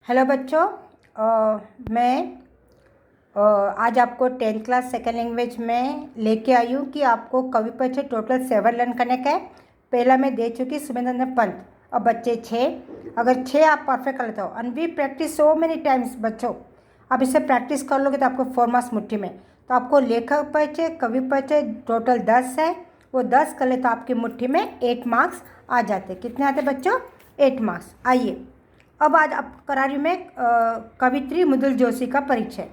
Hello बच्चों, मैं आज आपको 10th क्लास सेकेंड लैंग्वेज में लेके आई हूँ कि आपको कवि परिचय टोटल 7 लर्न करने का है। पहला मैं दे चुकी सुमेंद्र पंत, अब बच्चे 6। अगर 6 आप परफेक्ट कर लेते हो and we practice so many times बच्चों, आप इसे प्रैक्टिस कर लोगे तो आपको 4 मार्क्स मुट्ठी में। तो आपको लेखक परिचय कवि परिचय टोटल 10 है, वो 10 कर ले तो आपकी मुट्ठी में 8 मार्क्स आ जाते। कितने आते बच्चों? 8 मार्क्स। आइए अब आज आप करा रही हूँ मैं कवित्री मृदुल जोशी का परिचय।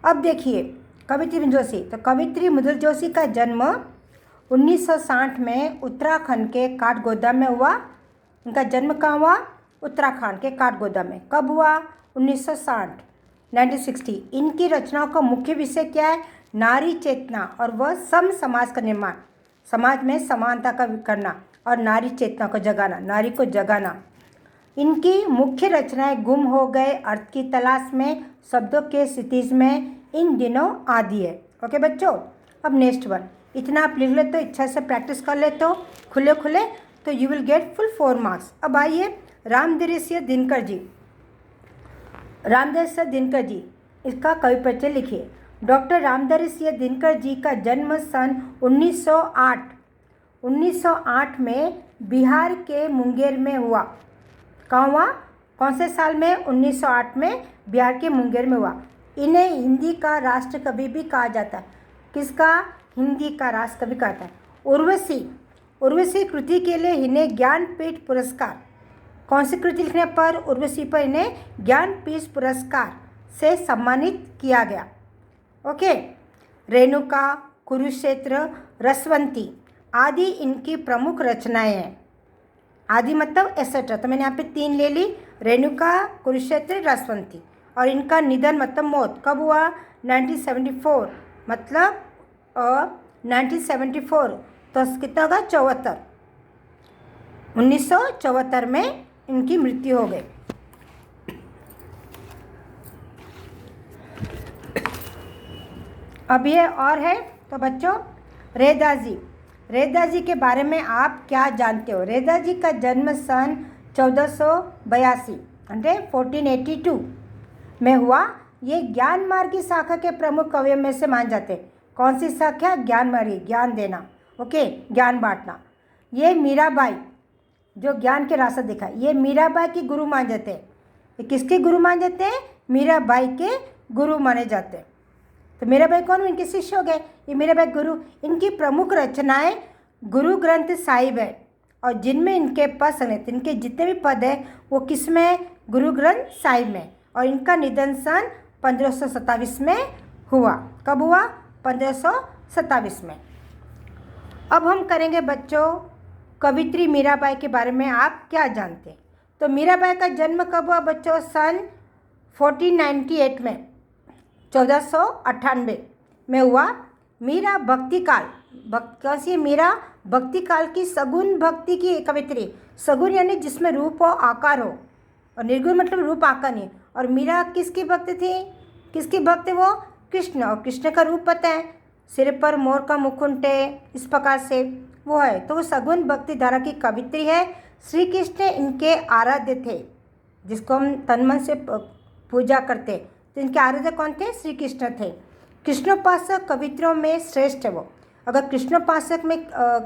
अब देखिए कवित्री मृदुल जोशी, तो कवित्री मृदुल जोशी का जन्म 1960 में उत्तराखंड के काठगोदाम में हुआ। उनका जन्म कहाँ हुआ? उत्तराखंड के काठगोदाम में। कब हुआ? 1960 1960। इनकी रचनाओं का मुख्य विषय क्या है? नारी चेतना और वह सम समाज का निर्माण, समाज में समानता का करना और नारी चेतना को जगाना, नारी को जगाना। इनकी मुख्य रचनाएं गुम हो गए, अर्थ की तलाश में, शब्दों के क्षितिज में, इन दिनों आदि है। ओके बच्चों, अब नेक्स्ट वन। इतना आप लिख लेते हो, इच्छा से प्रैक्टिस कर लेते हो खुले खुले, तो you will get full 4 marks. अब आइए रामधीर दिनकर जी, रामधीर दिनकर जी, इसका कवि परिचय लिखिए। डॉक्टर रामधीर दिनकर जी का जन्म सन 1908 में बिहार के मुंगेर में हुआ। कहाँ हुआ? कौन से साल में? 1908 में बिहार के मुंगेर में हुआ। इन्हें हिंदी का राष्ट्र कवि भी कहा जाता है। किसका? हिंदी का राष्ट्र कवि कहता है। उर्वशी कृति के लिए इन्हें ज्ञानपीठ पुरस्कार, कौन सी कृति लिखने पर? उर्वशी पर इन्हें ज्ञानपीठ पुरस्कार से सम्मानित किया गया। ओके। रेणुका, कुरुक्षेत्र, रसवंती आदि इनकी प्रमुख रचनाएं हैं। आदि मतलब एसेट्रा, तो मैंने यहाँ पे 3 ले ली, रेणुका, कुरुक्षेत्र, रसवंती। और इनका निधन मतलब मौत कब हुआ? 1974, मतलब 1974, तो कितना होगा? 74, 1974 में इनकी मृत्यु हो गई। अब ये और है, तो बच्चों रैदास जी के बारे में आप क्या जानते हो? रैदास जी का जन्म सन 1482 1482 में हुआ। ये ज्ञान मार्गी शाखा के प्रमुख कवियों में से मान जाते। कौन सी शाखा? ज्ञान मार्गी, ज्ञान देना, ओके, ज्ञान बांटना। ये मीराबाई, जो ज्ञान के रास्ता दिखा, ये मीराबाई की गुरु मान जाते हैं। ये किसके गुरु मान जाते हैं? मीराबाई के गुरु माने जाते हैं। तो मीराबाई कौन? इनके शिष्य हो गए, ये मीराबाई गुरु। इनकी प्रमुख रचनाएं गुरु ग्रंथ साहिब है, और जिनमें इनके पद संग्रहित, इनके जितने भी पद है वो किस में? गुरु ग्रंथ साहिब में। और इनका निधन सन 1527 में हुआ। कब हुआ? 1527 में। अब हम करेंगे बच्चों कवित्री मीराबाई के बारे में आप क्या जानते हैं। तो मीराबाई का जन्म कब हुआ बच्चों? सन 1498 में, 1498 में हुआ। मीरा भक्ति काल, कैसी? मीरा भक्ति काल की सगुण भक्ति की कवित्री। सगुण यानी जिसमें रूप हो, आकार हो, और निर्गुण मतलब रूप आकार नहीं। और मीरा किसकी भक्त थी? किसकी भक्त है वो? कृष्ण। और कृष्ण का रूप पता है, सिर पर मोर का मुकुट है, इस प्रकार से वो है। तो वो सगुण भक्ति धारा की कवित्री है। श्री कृष्ण इनके आराध्य थे, जिसको हम तन मन से पूजा करते। तो इनके आराध्य कौन थे? श्री कृष्ण थे। कृष्णोपासक कवित्रियों में श्रेष्ठ है वो। अगर कृष्णोपासक में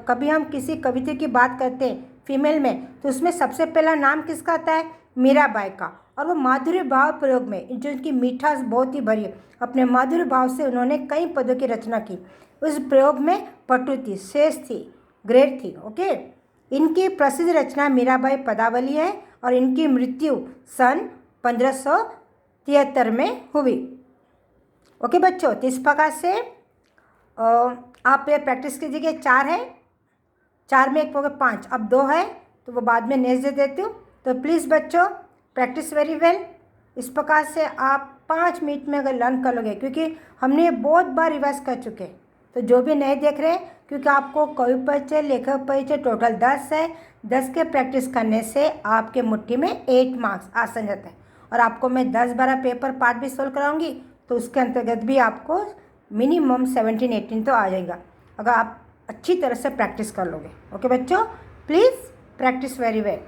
कभी हम किसी कवित्री की बात करते हैं फीमेल में, तो उसमें सबसे पहला नाम किसका आता है? मीराबाई का। और वो माधुर्य भाव प्रयोग में, जो इनकी मिठास बहुत ही भरी है, अपने माधुर्य भाव से उन्होंने कई पदों की रचना की। उस प्रयोग में पटु थी, शेष थी, ग्रेट थी। ओके। इनकी प्रसिद्ध रचना मीराबाई पदावली है, और इनकी मृत्यु सन 1573 में हुई। ओके बच्चों, तो इस प्रकार से आप ये प्रैक्टिस कीजिए। 4 है, 4 में 1 हो गया 5, अब 2 है, तो वो बाद में नेक्स्ट दे देती हूँ। तो प्लीज़ बच्चों प्रैक्टिस वेरी वेल। इस प्रकार से आप 5 मिनट में अगर लर्न कर लोगे, क्योंकि हमने ये बहुत बार रिवाइज कर चुके हैं। तो जो भी नए देख रहे हैं, क्योंकि आपको कवि परिचय, लेखक परिचय टोटल 10 है, 10 के प्रैक्टिस करने से आपके मुट्ठी में 8 मार्क्स आसान जाता है। और आपको मैं 10-12 पेपर पार्ट भी सोल्व कराऊंगी, तो उसके अंतर्गत भी आपको मिनिमम 17-18 तो आ जाएगा, अगर आप अच्छी तरह से प्रैक्टिस कर लोगे। ओके बच्चों, प्लीज़ प्रैक्टिस वेरी वेल।